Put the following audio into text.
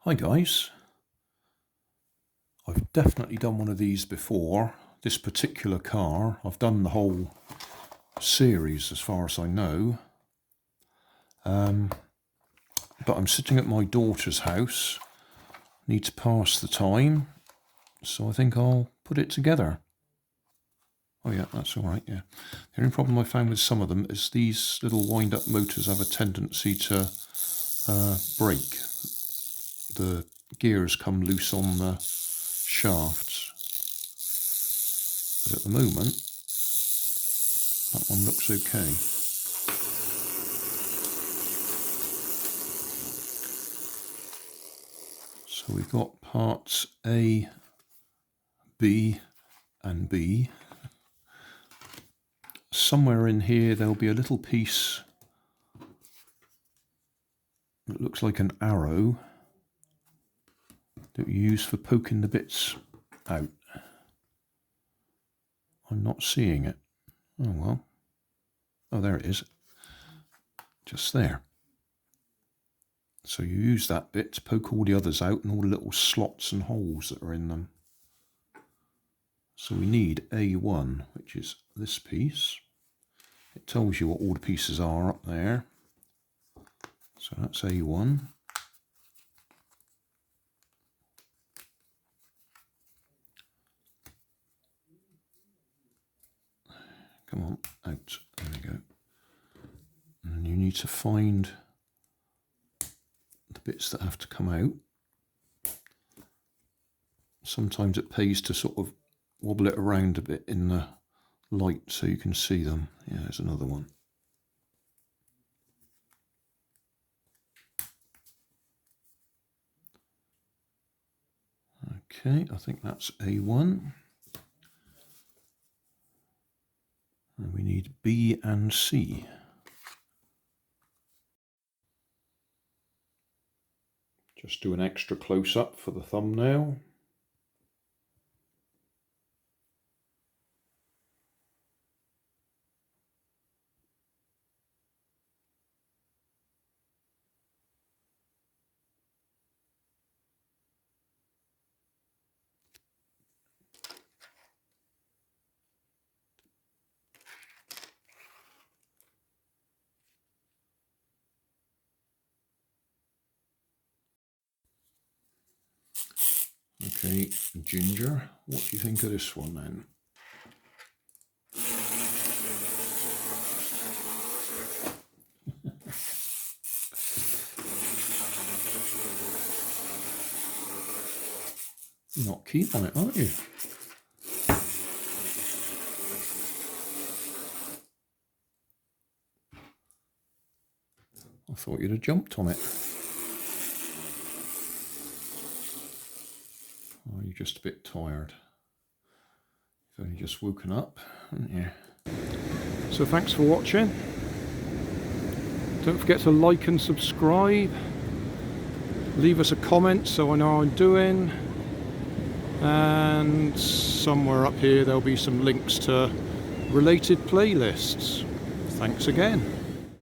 Hi guys, I've definitely done one of these before. This particular car, I've done the whole series as far as I know. But I'm sitting at my daughter's house, need to pass the time, so I think I'll put it together. Oh yeah, that's alright, yeah. The only problem I found with some of them is these little wind-up motors have a tendency to break. The gears come loose on the shafts. But at the moment, that one looks okay. So we've got parts A, B and B. Somewhere in here there'll be a little piece that looks like an arrow that you use for poking the bits out. I'm not seeing it. Oh well. Oh, there it is. Just there. So you use that bit to poke all the others out and all the little slots and holes that are in them. So we need A1, which is this piece. It tells you what all the pieces are up there. So that's A1. Come on, out. There we go. And you need to find the bits that have to come out. Sometimes it pays to sort of wobble it around a bit in the light so you can see them. Yeah, there's another one. Okay, I think that's A1. And we need B and C. Just do an extra close-up for the thumbnail. Okay, Ginger, what do you think of this one then? You're not keen on it, aren't you? I thought you'd have jumped on it. Oh, you're just a bit tired. You've only just woken up, haven't you? So thanks for watching. Don't forget to like and subscribe. Leave us a comment so I know how I'm doing. And somewhere up here there'll be some links to related playlists. Thanks again.